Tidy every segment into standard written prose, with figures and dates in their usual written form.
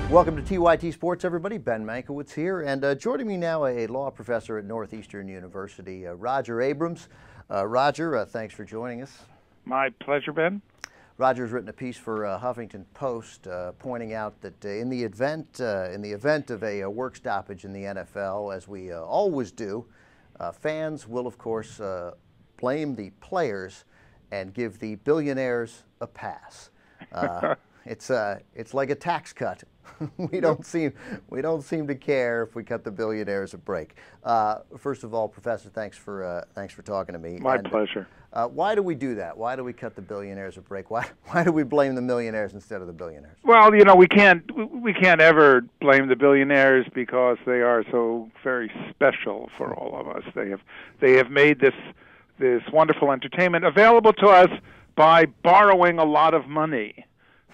Welcome to TYT Sports, everybody. Ben Mankiewicz here, and joining me now, a law professor at Northeastern University, Roger Abrams. Roger, thanks for joining us. My pleasure, Ben. Roger's written a piece for Huffington Post pointing out that in the event of a work stoppage in the NFL, as we always do, fans will, of course, blame the players and give the billionaires a pass. It's like a tax cut. we don't seem to care if we cut the billionaires a break. First of all, Professor, thanks for talking to me. My pleasure. Why do we do that? Why do we cut the billionaires a break? Why do we blame the millionaires instead of the billionaires? Well, you know, we can't ever blame the billionaires because they are so very special for all of us. They have made this wonderful entertainment available to us by borrowing a lot of money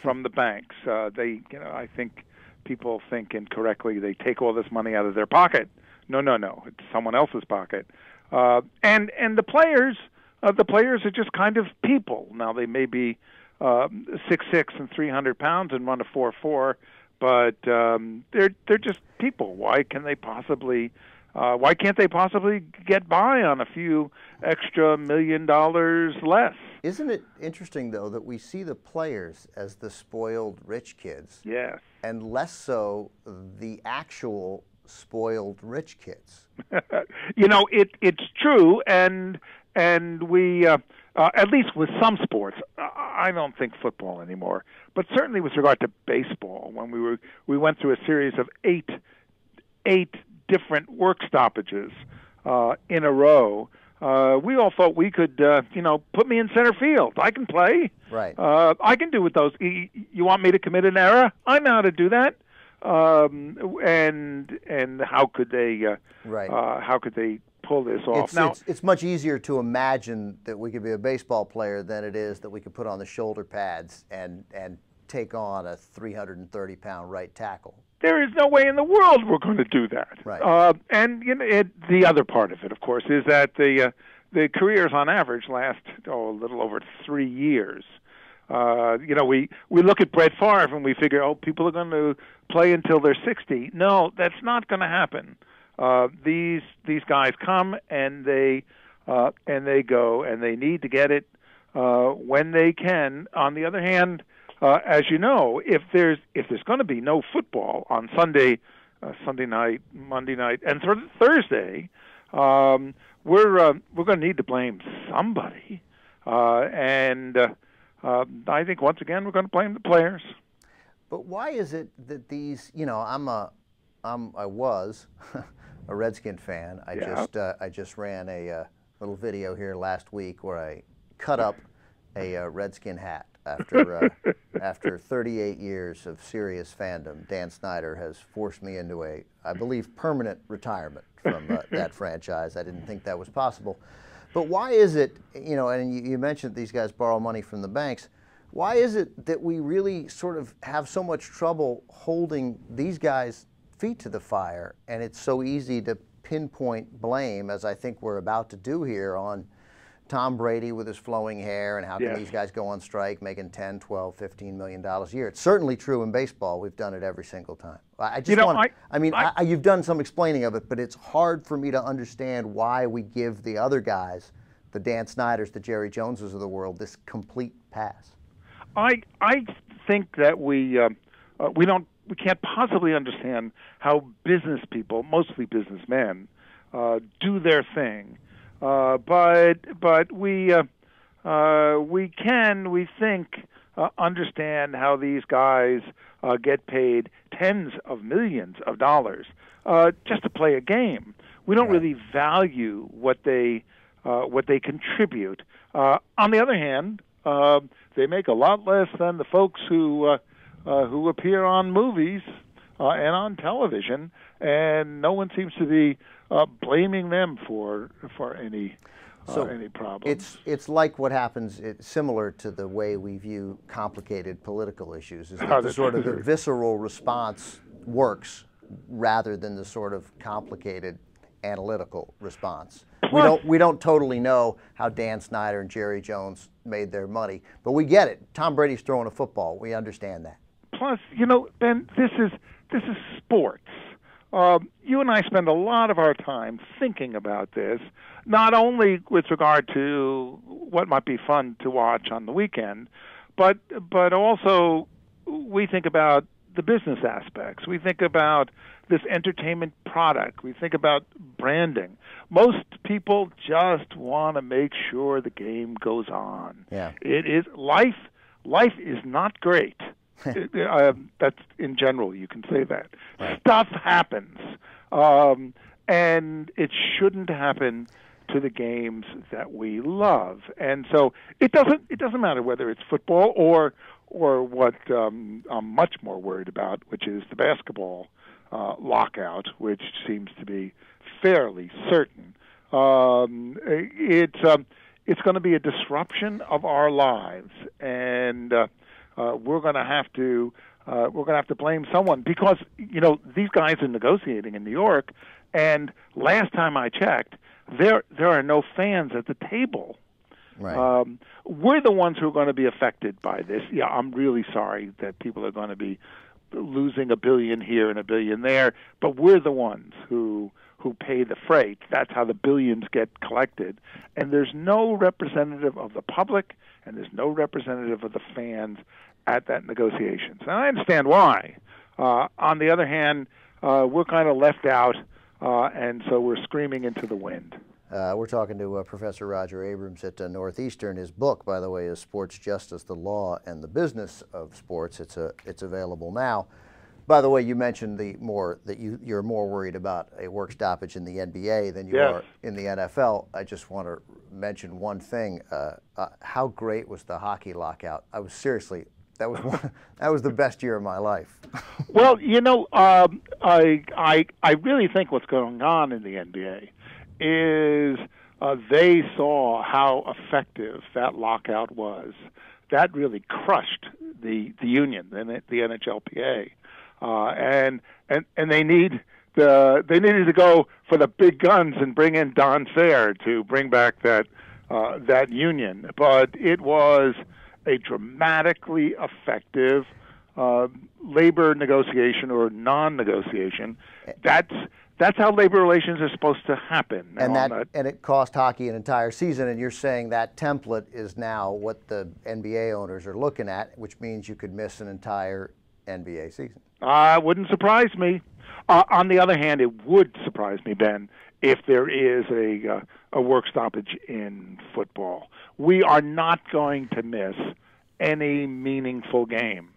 from the banks. I think people think incorrectly they take all this money out of their pocket. No, it's someone else's pocket. And the players are just kind of people. Now they may be 6'6" and 300 pounds and run a 4.4, but they're just people. Why can't they possibly get by on a few extra $1 million less? Isn't it interesting, though, that we see the players as the spoiled rich kids? Yes. And less so the actual spoiled rich kids. You know, it's true, and we at least with some sports, I don't think football anymore, but certainly with regard to baseball, when we went through a series of eight different work stoppages in a row. We all thought we could, put me in center field. I can play. Right. I can do with those. You want me to commit an error? I know how to do that. And how could they? Right. How could they pull this off? It's much easier to imagine that we could be a baseball player than it is that we could put on the shoulder pads and take on a 330-pound right tackle. There is no way in the world we're going to do that. Right. And the other part of it, of course, is that the careers on average last a little over 3 years. We look at Brett Favre and we figure, people are going to play until they're 60. No, that's not going to happen. These guys come and they go, and they need to get it when they can. On the other hand, as you know, if there's going to be no football on Sunday night, Monday night, and Thursday, we're going to need to blame somebody, and I think once again we're going to blame the players. But why is it that these? I was a Redskin fan. I just ran a little video here last week where I cut up a Redskin hat. After 38 years of serious fandom, Dan Snyder has forced me into I believe, permanent retirement from that franchise. I didn't think that was possible. But why is it, and you mentioned these guys borrow money from the banks, why is it that we really sort of have so much trouble holding these guys' feet to the fire, and it's so easy to pinpoint blame, as I think we're about to do here, on Tom Brady with his flowing hair, and how can these guys go on strike making $10, $12, $15 million a year? It's certainly true in baseball. We've done it every single time. You've done some explaining of it, but it's hard for me to understand why we give the other guys, the Dan Snyders, the Jerry Joneses of the world, this complete pass. I think that we can't possibly understand how business people, mostly businessmen, do their thing. But we think, understand how these guys get paid tens of millions of dollars just to play a game. We don't really value what they contribute. On the other hand, they make a lot less than the folks who appear on movies and on television, and no one seems to be blaming them for any problems. It's like what happens. It's similar to the way we view complicated political issues. Is that the visceral response works rather than the sort of complicated analytical response. We don't totally know how Dan Snyder and Jerry Jones made their money, but we get it. Tom Brady's throwing a football. We understand that. Plus, Ben, this is sports. You and I spend a lot of our time thinking about this, not only with regard to what might be fun to watch on the weekend, but also we think about the business aspects. We think about this entertainment product. We think about branding. Most people just want to make sure the game goes on. Yeah. It is life. Life is not great. That's in general, you can say that. Right. Stuff happens, and it shouldn't happen to the games that we love. And so it doesn't matter whether it's football or what I'm much more worried about, which is the basketball lockout, which seems to be fairly certain. It's going to be a disruption of our lives, and we're going to have to blame someone, because these guys are negotiating in New York, and last time I checked, there are no fans at the table. Right. We're the ones who are going to be affected by this. Yeah, I'm really sorry that people are going to be losing $1 billion here and $1 billion there, but we're the ones who pay the freight. That's how the billions get collected. And there's no representative of the public, and there's no representative of the fans at that negotiations. And I understand why. On the other hand, we're kind of left out, and so we're screaming into the wind. We're talking to Professor Roger Abrams at Northeastern. His book, by the way, is Sports Justice, the Law and the Business of Sports. It's available now. By the way, you mentioned that you're more worried about a work stoppage in the NBA than you are in the NFL. I just want to mention one thing. How great was the hockey lockout? That was the best year of my life. Well, I really think what's going on in the NBA is they saw how effective that lockout was. That really crushed the union, the NHLPA, and they needed to go for the big guns and bring in Don Fair to bring back that union. But it was a dramatically effective labor negotiation or non-negotiation. That's how labor relations are supposed to happen. And it cost hockey an entire season, and you're saying that template is now what the NBA owners are looking at, which means you could miss an entire NBA season. Wouldn't surprise me. On the other hand, it would surprise me, Ben, if there is a work stoppage in football. We are not going to miss any meaningful game.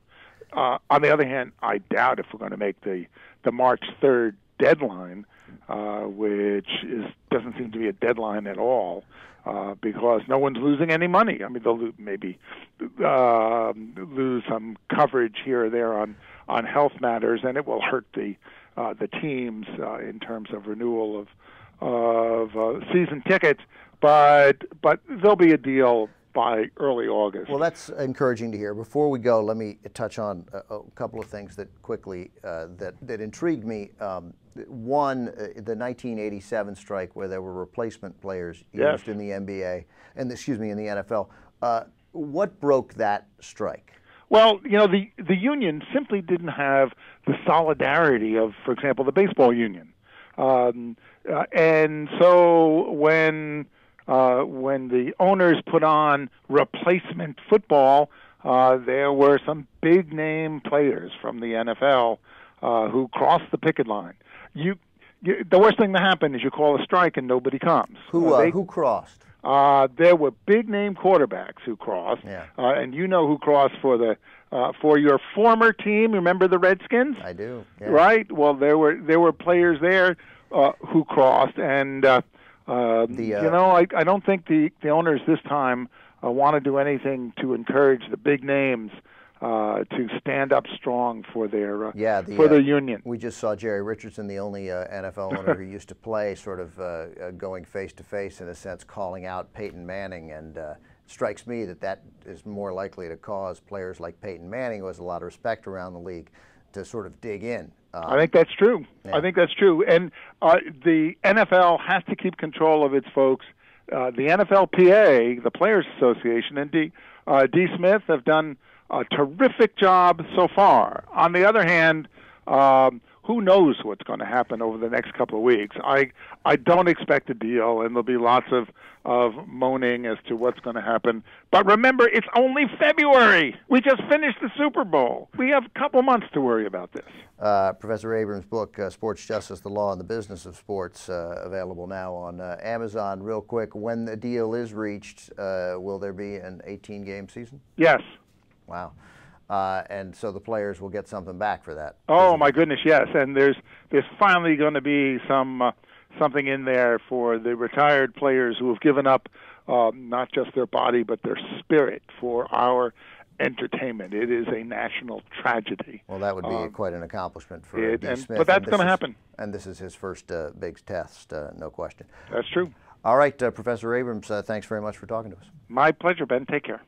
On the other hand, I doubt if we're going to make the March 3rd deadline, which doesn't seem to be a deadline at all, because no one's losing any money. I mean, they'll maybe lose some coverage here or there on health matters, and it will hurt the teams in terms of renewal of season tickets. But there'll be a deal by early August. Well, that's encouraging to hear. Before we go, let me touch on a couple of things that quickly that intrigued me. One, the 1987 strike, where there were replacement players used in the NBA and in the NFL. What broke that strike? Well, the union simply didn't have the solidarity of, for example, the baseball union, and so when the owners put on replacement football, there were some big-name players from the NFL who crossed the picket line. The worst thing that happened is you call a strike and nobody comes. Who crossed? There were big-name quarterbacks who crossed, and who crossed for your former team. Remember the Redskins? I do. Yeah. Right. Well, there were players there who crossed, and I don't think the owners this time want to do anything to encourage the big names to stand up strong for their union. We just saw Jerry Richardson, the only NFL owner who used to play, sort of going face to face in a sense, calling out Peyton Manning, and it strikes me that is more likely to cause players like Peyton Manning, who has a lot of respect around the league, to sort of dig in. I think that's true. Yeah. I think that's true. And the NFL has to keep control of its folks. The NFLPA, the Players Association, and D. Smith have done a terrific job so far. On the other hand, who knows what's going to happen over the next couple of weeks? I don't expect a deal, and there'll be lots of moaning as to what's going to happen. But remember, it's only February. We just finished the Super Bowl. We have a couple months to worry about this. Professor Abrams' book, Sports Justice, the Law and the Business of Sports, available now on Amazon. Real quick, when the deal is reached, will there be an 18-game season? Yes. Wow. And so the players will get something back for that. Oh my goodness, yes. And there's finally going to be something in there for the retired players who have given up not just their body but their spirit for our entertainment. It is a national tragedy. Well, that would be quite an accomplishment for D. Smith. But that's going to happen. And this is his first big test, no question. That's true. All right, Professor Abrams, thanks very much for talking to us. My pleasure, Ben. Take care.